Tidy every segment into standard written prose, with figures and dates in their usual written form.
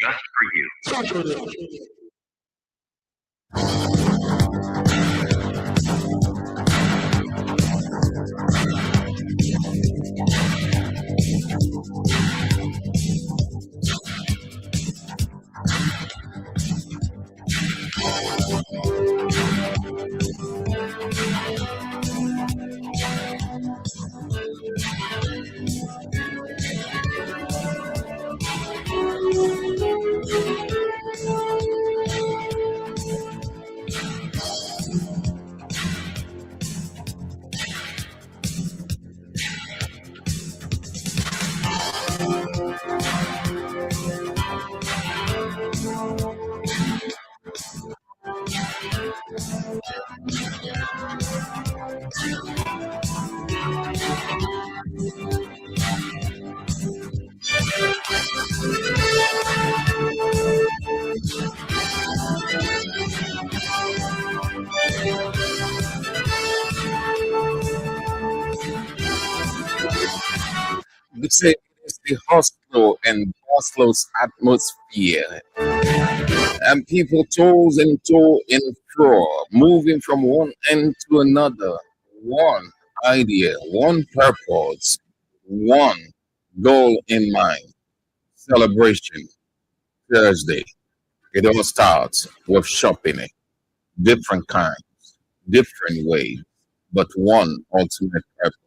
just for you. They say it is the hustle and bustle's atmosphere, and people toes and toe and fro, moving from one end to another. One idea, one purpose, one goal in mind. Celebration Thursday. It all starts with shopping, different kinds, different ways, but one ultimate purpose.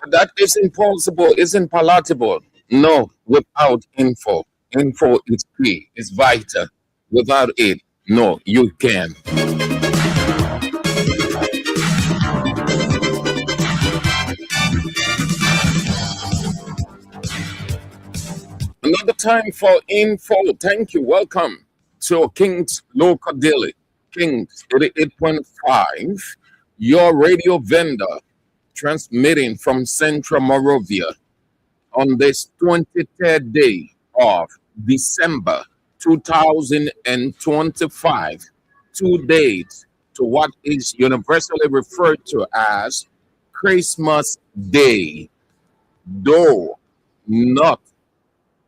That is impossible, isn't palatable. No, without info. Info is key, it's vital. Without it, no, you can. Another time for info. Thank you. Welcome to King's Local Daily. King's 88.5, your radio vendor, transmitting from Central Moravia on this 23rd day of December 2025. 2 days to what is universally referred to as Christmas Day, though not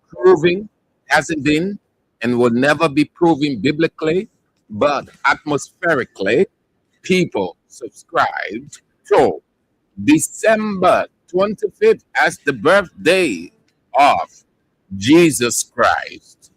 proving, hasn't been, and will never be proven biblically, but atmospherically, people subscribed to December 25th as the birthday of Jesus Christ.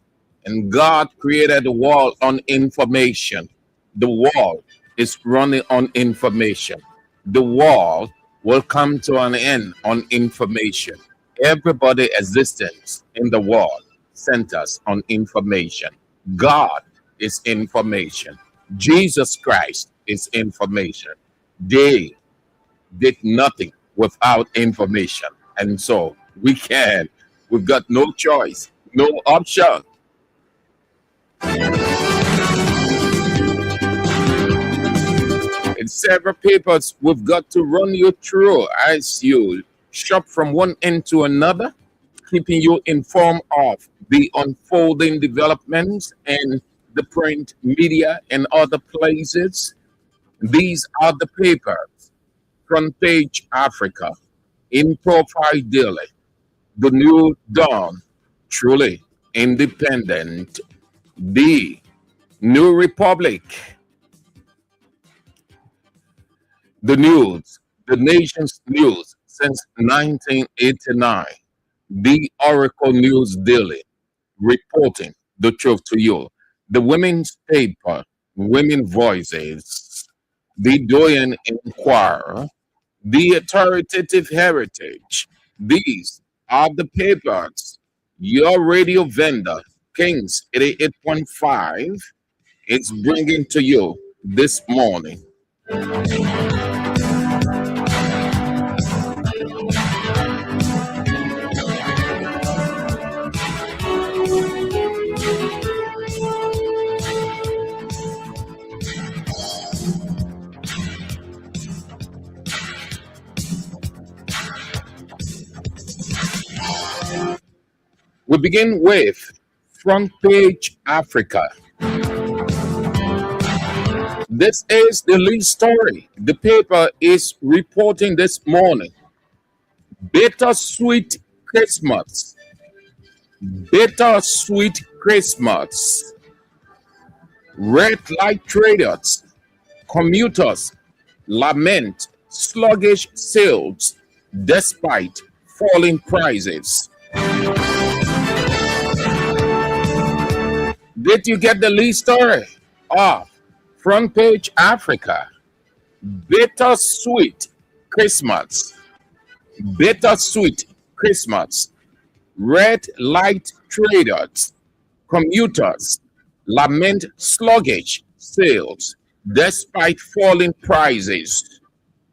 And God created the world on information. The world is running on information. The world will come to an end on information. Everybody existence in the world centers on information. God is information. Jesus Christ is information. They did nothing without information. And so we've got no choice, no option. In several papers, we've got to run you through as you shop from one end to another, keeping you informed of the unfolding developments in the print media and other places. These are the papers: Front Page Africa, In Profile Daily, The New Dawn, Truly Independent, The New Republic, The News, The Nation's News since 1989, The Oracle News Daily, reporting the truth to you, The Women's Paper, Women Voices, The Doyen Inquirer, The Authoritative Heritage. These are the papers your radio vendor, Kings 88.5, is bringing to you this morning. We begin with Front page Africa. This is the lead story. The paper is reporting this morning. Bittersweet Christmas. Bittersweet Christmas. Red light traders, commuters lament sluggish sales despite falling prices. Did you get the lead story of Front page Africa? Bittersweet Christmas. Bittersweet Christmas. Red light traders, commuters lament sluggish sales despite falling prices.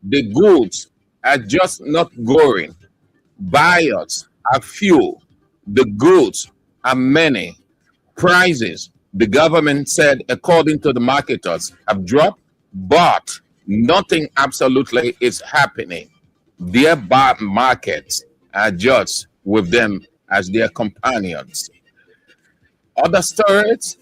The goods are just not going. Buyers are few. The goods are many. Prices, the government said, according to the marketers, have dropped, but nothing absolutely is happening. Their bad markets are just with them as their companions. Other stories,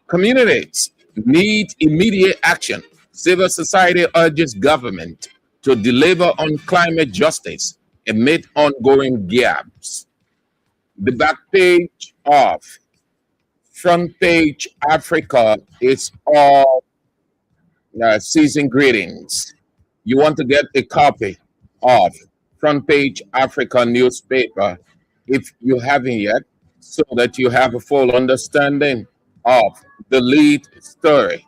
communities need immediate action. Civil society urges government to deliver on climate justice amid ongoing gaps. The back page of Front page Africa is all season greetings. You want to get a copy of Front page Africa newspaper if you haven't yet, so that you have a full understanding of the lead story.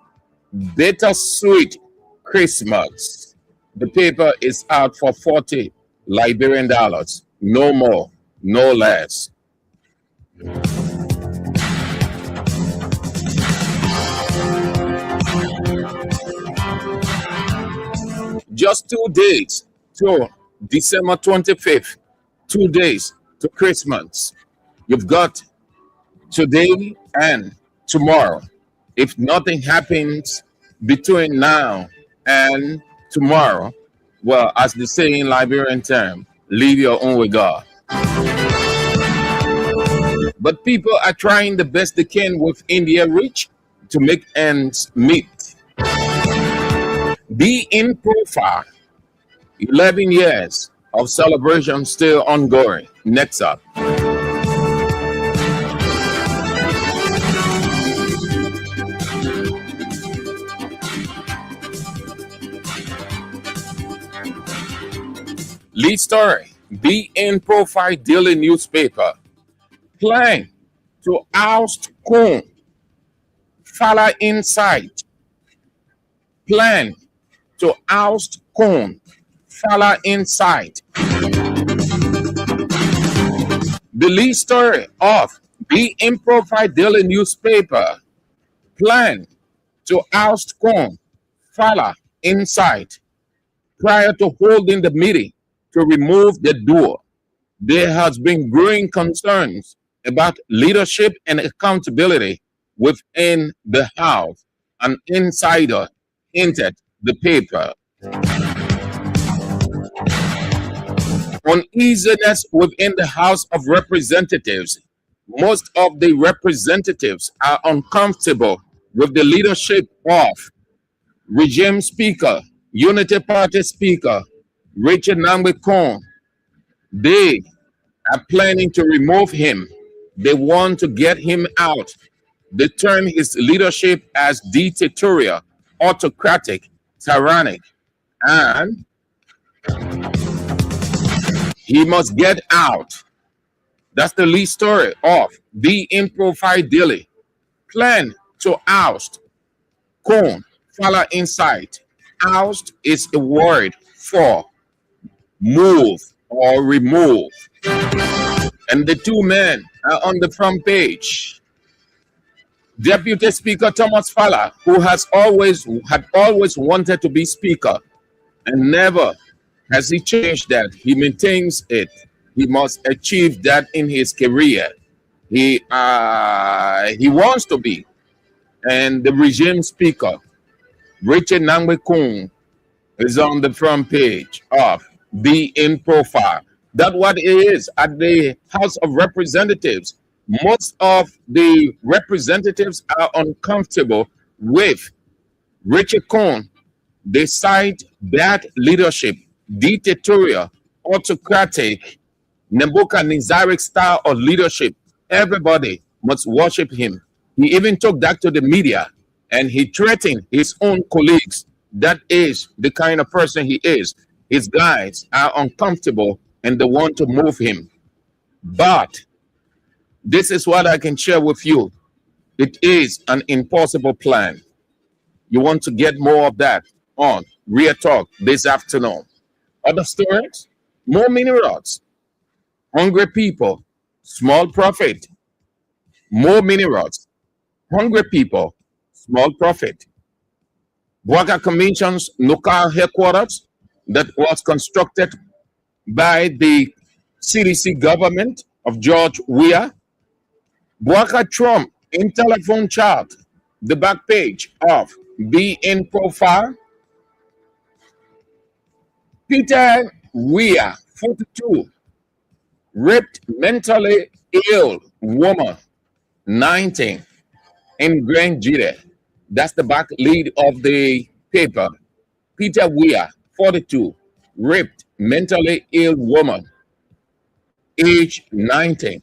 Bittersweet Christmas. The paper is out for 40 Liberian dollars. No more, no less. Just 2 days to December 25th, 2 days to Christmas. You've got today and tomorrow. If nothing happens between now and tomorrow, well, as they say in Liberian term, leave your own with God. But people are trying the best they can within their reach to make ends meet. Be in profile. 11 years of celebration still ongoing. Next up. Lead story. Be in profile daily newspaper. Plan to oust Kun. Fala inside. Plan to oust Kun. Fala inside. The lead story of Be in profile daily newspaper. Plan to oust Kun. Fala inside. Prior to holding the meeting to remove the duo, there has been growing concerns about leadership and accountability within the House. An insider hinted the paper. Uneasiness within the House of Representatives. Most of the representatives are uncomfortable with the leadership of regime speaker, Unity Party speaker, Richard Nangbe Kon. They are planning to remove him. They want to get him out. They term his leadership as dictatorial, autocratic, tyrannic, and he must get out. That's the lead story of Be in profile daily. Plan to oust Kon. Fala inside. Oust is a word for move or remove. And the two men are on the front page. Deputy Speaker Thomas Fala, who had always wanted to be speaker, and never has he changed that. He maintains it. He must achieve that in his career. He wants to be. And the regime speaker, Richard Nangbe Kon, is on the front page of Be in profile. That's what it is at the House of Representatives. Most of the representatives are uncomfortable with Richard Cohen. They cite bad leadership, dictatorial, autocratic, Nebuchadnezzaric style of leadership. Everybody must worship him. He even took that to the media and he threatened his own colleagues. That is the kind of person he is. His guys are uncomfortable and they want to move him. But this is what I can share with you. It is an impossible plan. You want to get more of that on Real Talk this afternoon. Other stories, more minerals, hungry people, small profit, more minerals, hungry people, small profit. Boakai Commission's local headquarters that was constructed by the CDC government of George Weah. Boakai Trump in telephone chat, the back page of Be In Profile. Peter Weah, 42, raped mentally ill woman, 19, in Grand Jide. That's the back lead of the paper. Peter Weah, 42, raped mentally ill woman, age 19,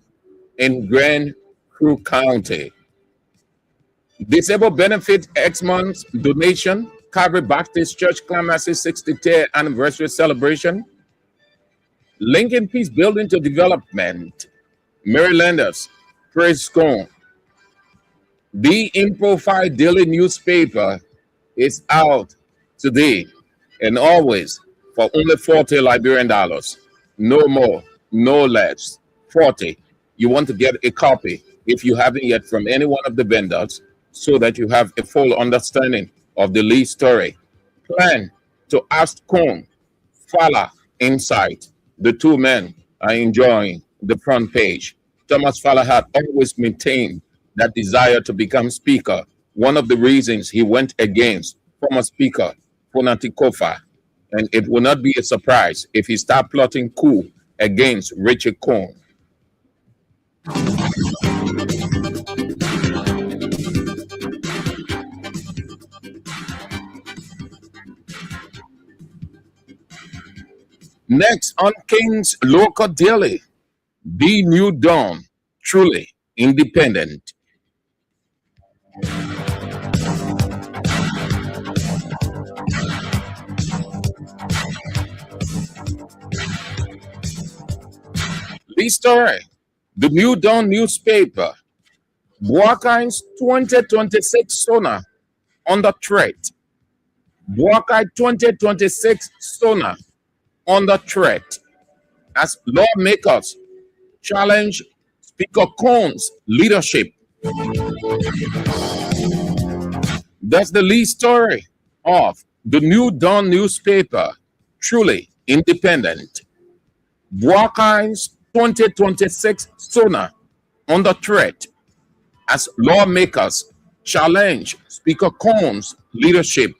in Grand Crew County. Disabled Benefit X-Month donation, Calvary Baptist Church Climax's 60th anniversary celebration. Lincoln Peace Building to Development, Marylanders, praise Scone. The In Profile Daily newspaper is out today and always for only 40 Liberian dollars. No more, no less. 40. You want to get a copy if you haven't yet from any one of the vendors so that you have a full understanding of the lead story. Plan to ask Cohn, Fala, Insight. The two men are enjoying the front page. Thomas Fala had always maintained that desire to become speaker. One of the reasons he went against former speaker Fonati Kofa, and it will not be a surprise if he start plotting coup against Richard Cohn. Next on King's Local Daily, The New Dawn, truly independent. This story, the New Dawn newspaper, Boakai's 2026 SONA under threat. Boakai 2026 SONA under threat as lawmakers challenge Speaker Cohn's leadership. That's the lead story of the New Dawn newspaper, truly independent. Boakai's 2026 SONA under threat as lawmakers challenge Speaker Cohn's leadership.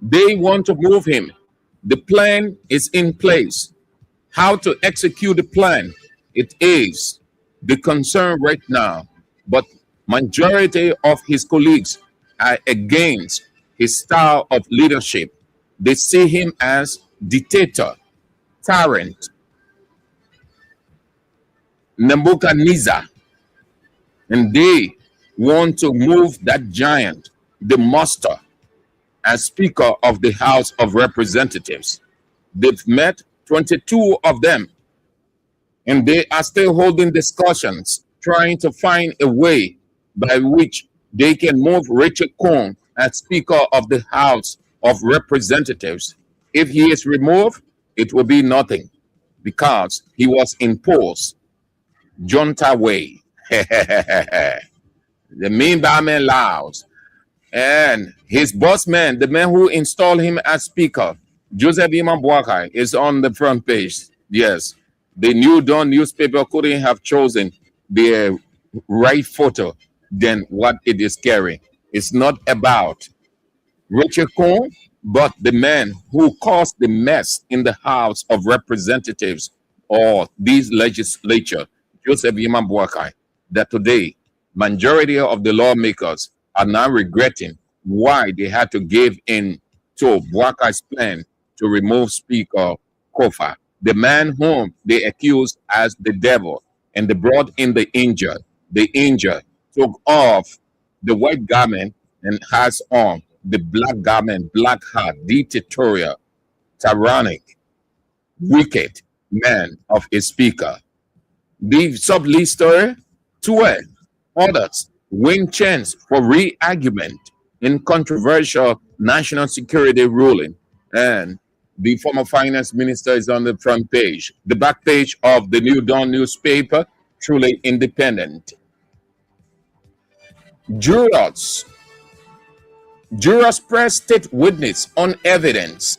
They want to move him. The plan is in place. How to execute the plan, it is the concern right now. But majority of his colleagues are against his style of leadership. They see him as dictator, tyrant, Nebuchadnezzar, and they want to move that giant, the monster, as Speaker of the House of Representatives. They've met 22 of them, and they are still holding discussions, trying to find a way by which they can move Richard Cohn as Speaker of the House of Representatives. If he is removed, it will be nothing because he was imposed junta way. The mean man Laos. And his boss man, the man who installed him as speaker, Joseph Iman Boakai, is on the front page. Yes, the New Dawn newspaper couldn't have chosen the right photo than what it is carrying. It's not about Richard Cohn, but the man who caused the mess in the House of Representatives or this legislature, Joseph Iman Boakai. that today, majority of the lawmakers are now regretting why they had to give in to Bwakai's plan to remove Speaker Kofa, the man whom they accused as the devil, and they brought in the injured. The injured took off the white garment and has on the black garment, black hat, dictatorial, tyrannic, wicked man of a speaker. The sub-lead story, 12 others win chance for re-argument in controversial national security ruling. And the former finance minister is on the front page. The back page of the New Dawn newspaper, truly independent. Jurors press state witness on evidence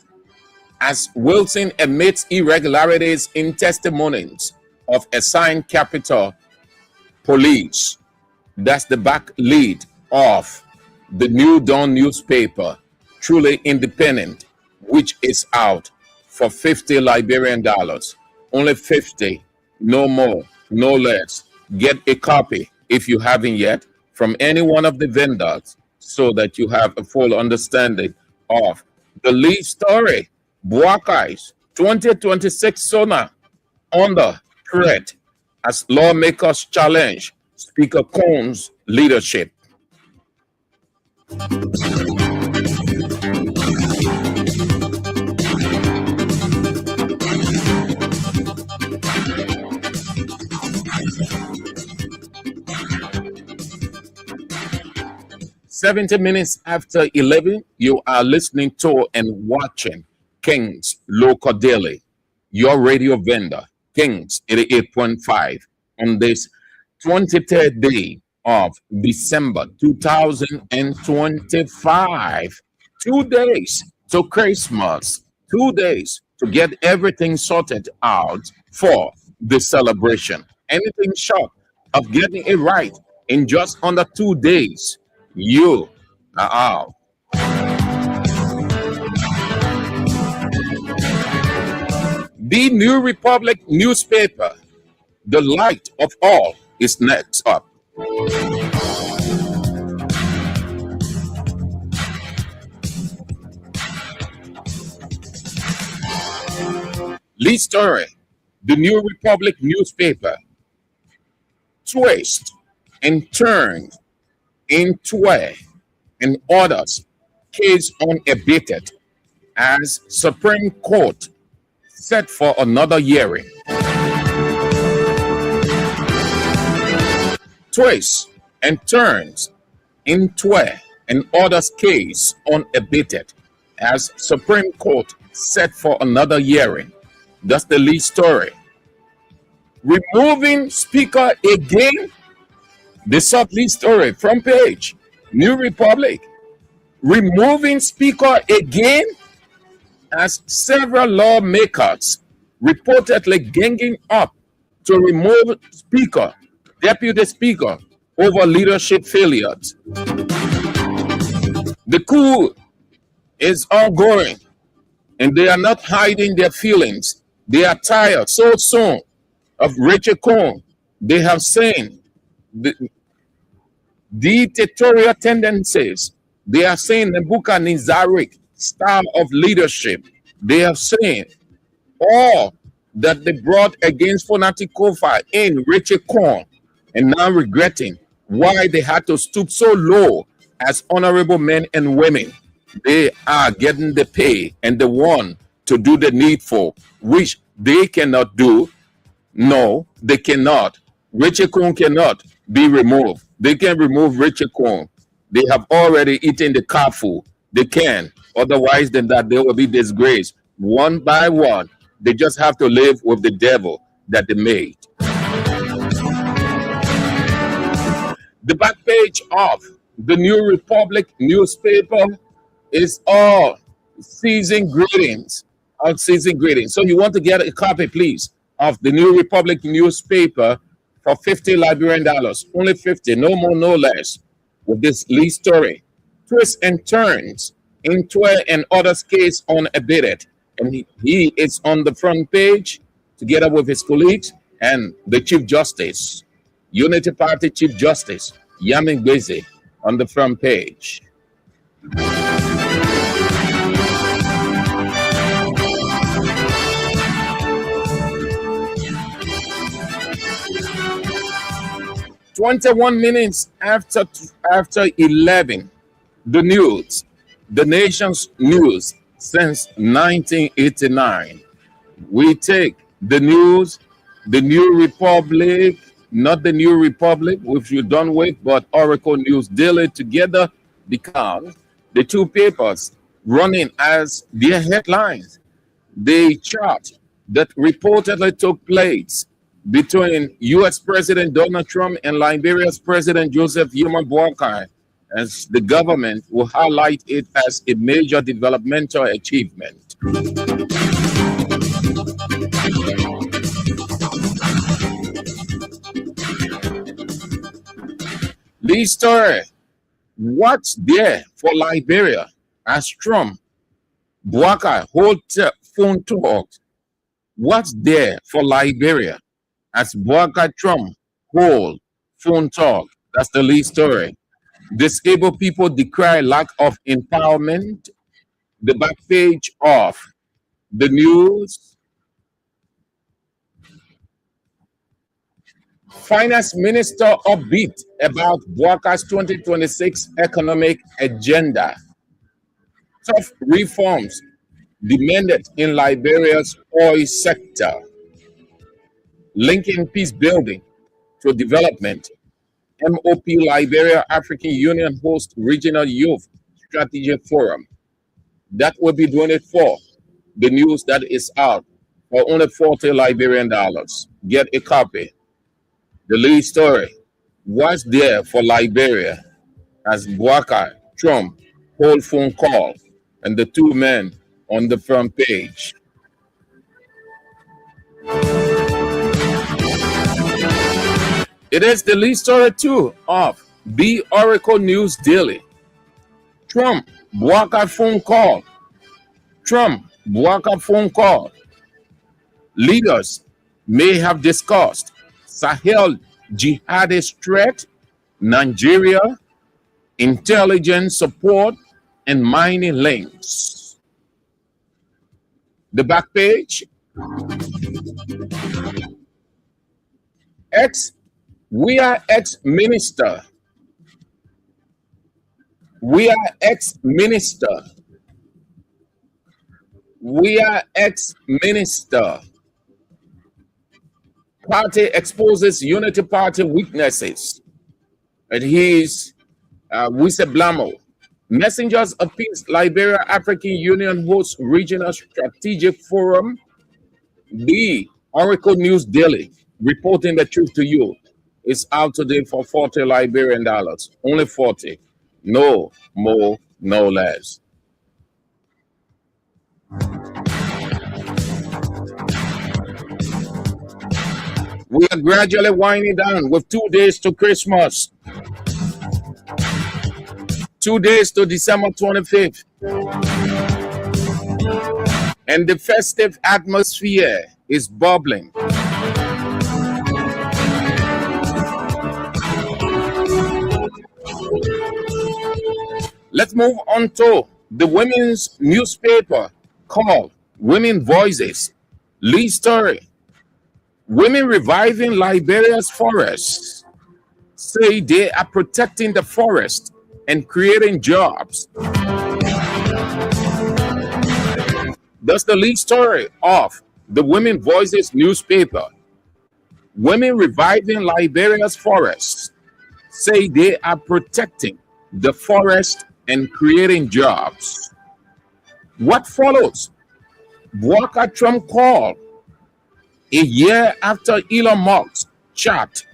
as Wilson admits irregularities in testimonies of assigned Capitol Police. That's the back lead of the New Dawn newspaper, truly independent, which is out for 50 Liberian dollars. Only 50, no more, no less. Get a copy if you haven't yet from any one of the vendors so that you have a full understanding of the lead story. Bwakai's 2026 SONA under threat as lawmakers challenge Speaker Cohn's leadership. 70 minutes after 11, you are listening to and watching King's Local Daily, your radio vendor, King's 88.5, on this 23rd day of December 2025. 2 days to Christmas, 2 days to get everything sorted out for the celebration. Anything short of getting it right in just under 2 days, you are out. The New Republic newspaper, the light of all, is next up. Lead story, the New Republic newspaper, twist and turns into and orders case unabated as Supreme Court set for another hearing. Twists and turns into and orders case unabated as Supreme Court set for another hearing. That's the lead story. Removing Speaker again. The sub-lead story, front page, New Republic. Removing Speaker again as several lawmakers reportedly ganging up to remove Speaker, Deputy Speaker, over leadership failures. The coup is ongoing, and they are not hiding their feelings. They are tired so soon of Rachel Cohn. They have seen the dictatorial tendencies. They are saying the Nebuchadnezzaric style of leadership. They have seen all that they brought against Fonati Kofa in Rachel Cohn, and now regretting why they had to stoop so low as honorable men and women. They are getting the pay and the one to do the needful, which they cannot do. No, they cannot. Rachel Cohn cannot be removed. They can remove Rachel Cohn. They have already eaten the carfu. They can. Otherwise than that, they will be disgraced. One by one, they just have to live with the devil that they made. The back page of the New Republic newspaper is all season greetings. All season greetings. So you want to get a copy, please, of the New Republic newspaper for 50 Liberian dollars. Only 50, no more, no less. With this lead story, twists and turns into and others case unabated. And he is on the front page together with his colleagues and the Chief Justice. Unity Party Chief Justice Yamin Gbese on the front page. "21 minutes after 11, the news, the nation's news since 1989. We take the news, the New Republic, not the New Republic, which we're done with, but Oracle News Daily together, because the two papers running as their headlines the chat that reportedly took place between U.S. President Donald Trump and Liberia's President Joseph Yuma Boakai, as the government will highlight it as a major developmental achievement. Lee story, what's there for Liberia as Trump, Boakai hold phone talks? What's there for Liberia as Boakai Trump hold phone talk? That's the lead story. Disabled people decry lack of empowerment. The back page of the news. Finance Minister upbeat about Boakai's 2026 economic agenda. Tough reforms demanded in Liberia's oil sector. Linking peace building to development. MOP Liberia African Union hosts Regional Youth Strategy Forum. That will be doing it for the news that is out for only $40 Liberian. Get a copy. The lead story, what's there for Liberia as Boakai Trump hold phone call, and the two men on the front page. It is the lead story too of the Oracle News Daily. Trump, Boakai phone call. Trump, Boakai phone call. Leaders may have discussed Sahel jihadist threat, Nigeria, intelligence support, and mining links. The back page. We are ex-minister. We are ex-minister. We are ex-minister. Party exposes Unity Party weaknesses. And he's Blamo. Messengers of Peace Liberia African Union hosts Regional Strategic Forum. The Oracle News Daily, reporting the truth to you, is out today for $40 Liberian. Only 40. No more, no less. We are gradually winding down with 2 days to Christmas. 2 days to December 25th. And the festive atmosphere is bubbling. Let's move on to the women's newspaper called Women Voices. Lead story. Women reviving Liberia's forests say they are protecting the forest and creating jobs. That's the lead story of the Women Voices newspaper. Women reviving Liberia's forests say they are protecting the forest and creating jobs. What follows? Boakai Trump call a year after Elon Musk's chat.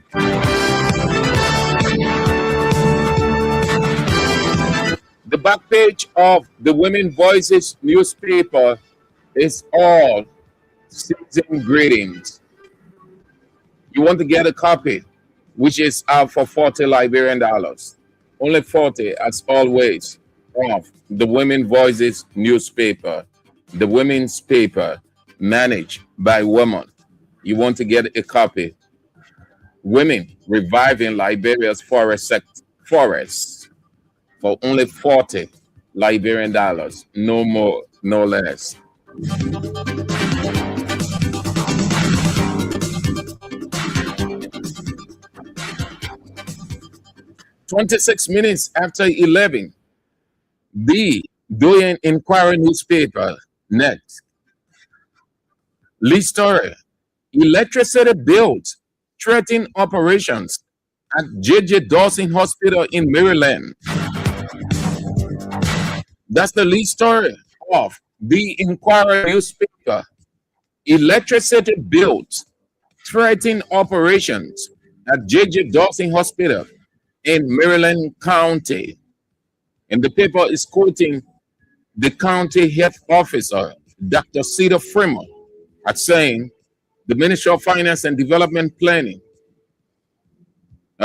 The back page of the Women Voices newspaper is all season greetings. You want to get a copy, which is out for $40 Liberian. Only 40, as always, of the Women Voices newspaper, the women's paper managed by women. You want to get a copy, Women reviving Liberia's forests for only 40 Liberian dollars. No more, no less. 26 minutes after 11, the Doyen Inquirer newspaper next. Lead story: electricity bills threaten operations at J.J. Dawson Hospital in Maryland. That's the lead story of the Inquirer newspaper. Electricity bills threaten operations at J.J. Dawson Hospital in Maryland County. And the paper is quoting the county health officer, Dr. Cedar Freeman, at saying the Ministry of Finance and Development Planning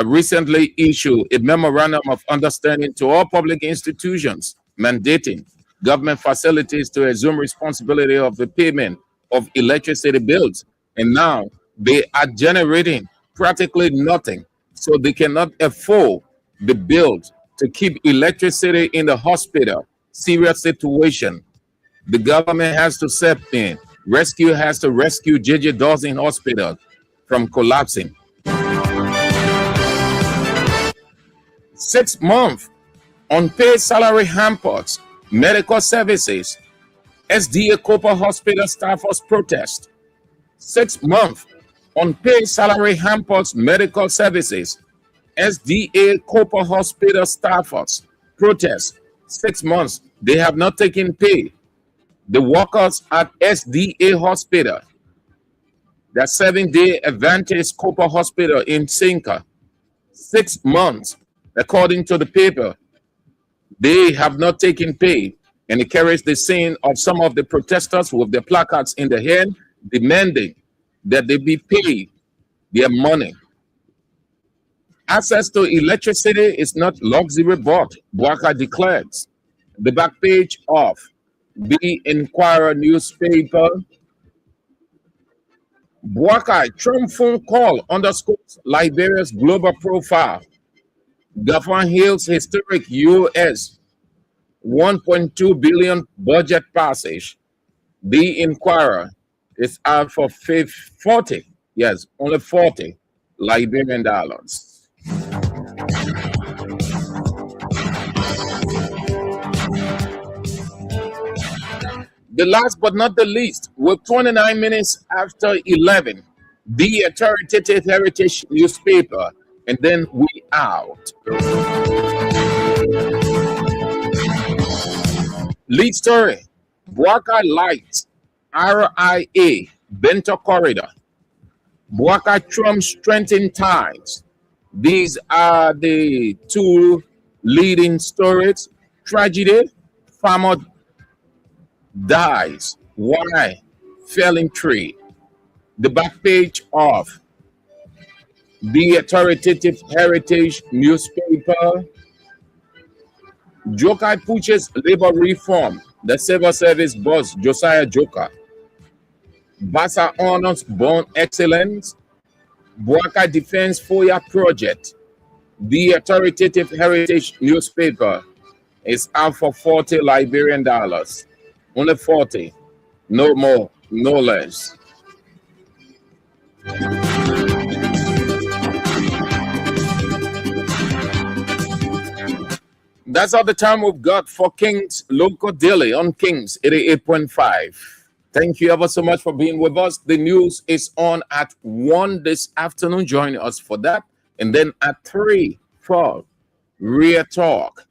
recently issued a memorandum of understanding to all public institutions mandating government facilities to assume responsibility of the payment of electricity bills. And now they are generating practically nothing, so they cannot afford the bills to keep electricity in the hospital. Serious situation. The government has to step in. Rescue has to rescue J.J. Dawson Hospital from collapsing. 6 months unpaid salary hampers medical services. SDA Cooper Hospital staffers protest. 6 months unpaid salary hampers medical services. SDA Cooper Hospital staffers protest. 6 months they have not taken pay. The workers at SDA Hospital, the 7-day Advantage Cooper Hospital in Sinka, 6 months, according to the paper, they have not taken pay. And it carries the scene of some of the protesters with their placards in the hand, demanding that they be paid their money. Access to electricity is not luxury bought, Bwaka declares. The back page of the Inquirer newspaper. Bwaka, Trump phone call underscores Liberia's global profile. Governor hails historic U.S. $1.2 billion budget passage. The Inquirer is out for 40, yes, only 40 Liberian dollars. The last but not the least, with 29 minutes after 11, the authoritative Heritage newspaper, and then we out. Lead story: Bwaka lights RIA Bento corridor. Bwaka Trump strengthened ties. These are the two leading stories. Tragedy: farmer dies. Why? Felling tree. The back page of the authoritative Heritage newspaper. Jokai pushes labor reform. The civil service boss Josiah Joker. Basa honors born excellence. Bwaka defense FOIA project. The authoritative Heritage newspaper is out for 40 Liberian dollars. Only 40. No more, no less. That's all the time we've got for King's Local Daily on King's 88.5. Thank you ever so much for being with us. The news is on at 1 this afternoon. Join us for that. And then at 3 for Real Talk.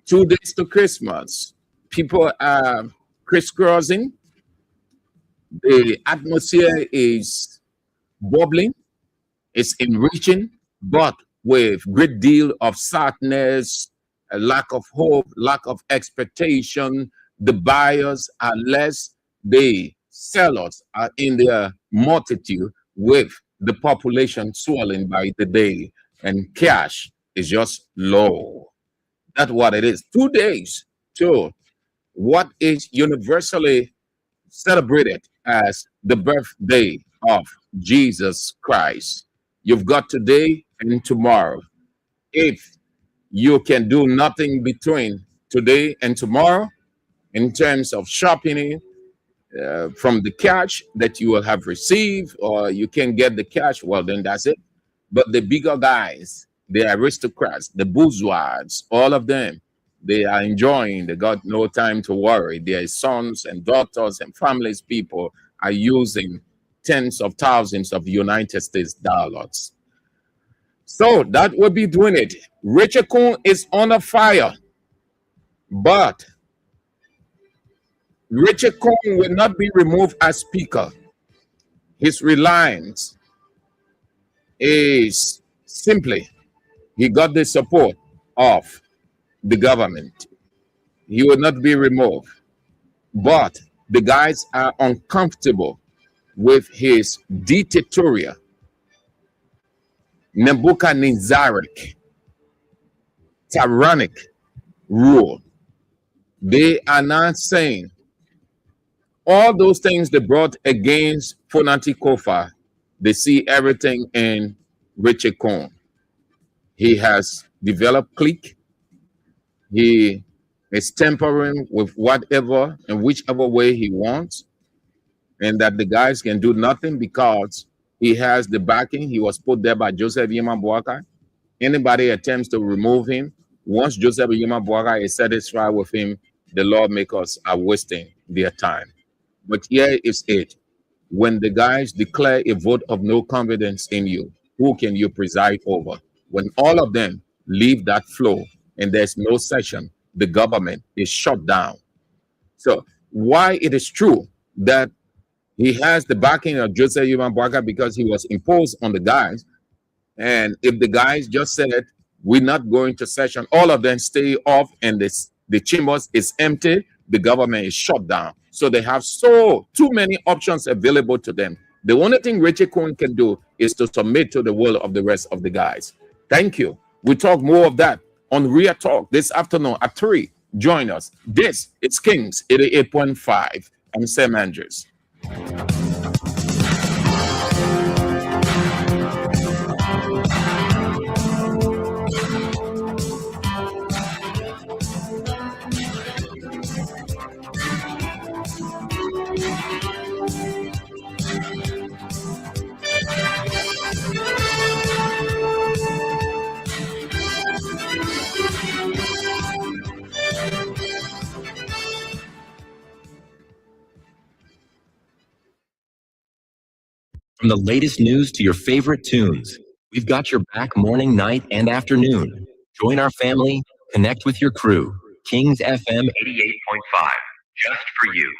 2 days to Christmas. People are crisscrossing. The atmosphere is bubbling. It's enriching, but with great deal of sadness, a lack of hope, lack of expectation. The buyers are less. The sellers are in their multitude, with the population swelling by the day, and cash is just low. That's what it is. 2 days to what is universally celebrated as the birthday of Jesus Christ. You've got today and tomorrow. If you can do nothing between today and tomorrow in terms of shopping from the cash that you will have received, or you can get the cash, well, then that's it. But the bigger guys, the aristocrats, the bourgeois, all of them, they are enjoying. They got no time to worry. Their sons and daughters and families, people are using tens of thousands of United States dollars. So that would be doing it. Richard Coon is on a fire, but Richard Coon will not be removed as Speaker. His reliance is simply he got the support of the government. He will not be removed. But the guys are uncomfortable with his dictatorial, Nebuchadnezzaric, tyrannic rule. They are not saying all those things they brought against Fonati Kofa. They see everything in Richard Coon. He has developed clique. He is tampering with whatever and whichever way he wants, and that the guys can do nothing because he has the backing. He was put there by Joseph Yema Boakai. Anybody attempts to remove him, once Joseph Yema Boakai is satisfied with him, the lawmakers are wasting their time. But here is it. When the guys declare a vote of no confidence in you, who can you preside over? When all of them leave that flow and there's no session, the government is shut down. So why it is true that he has the backing of Joseph Yema Boakai, because he was imposed on the guys. And if the guys just said, we're not going to session, all of them stay off and the chambers is empty, the government is shut down. So they have too many options available to them. The only thing Richard Coon can do is to submit to the will of the rest of the guys. Thank you. We talk more of that on Real Talk this afternoon at 3. Join us. This is Kings 88.5. I'm Sam Andrews. From the latest news to your favorite tunes, we've got your back morning, night, and afternoon. Join our family, connect with your crew. Kings FM 88.5, just for you.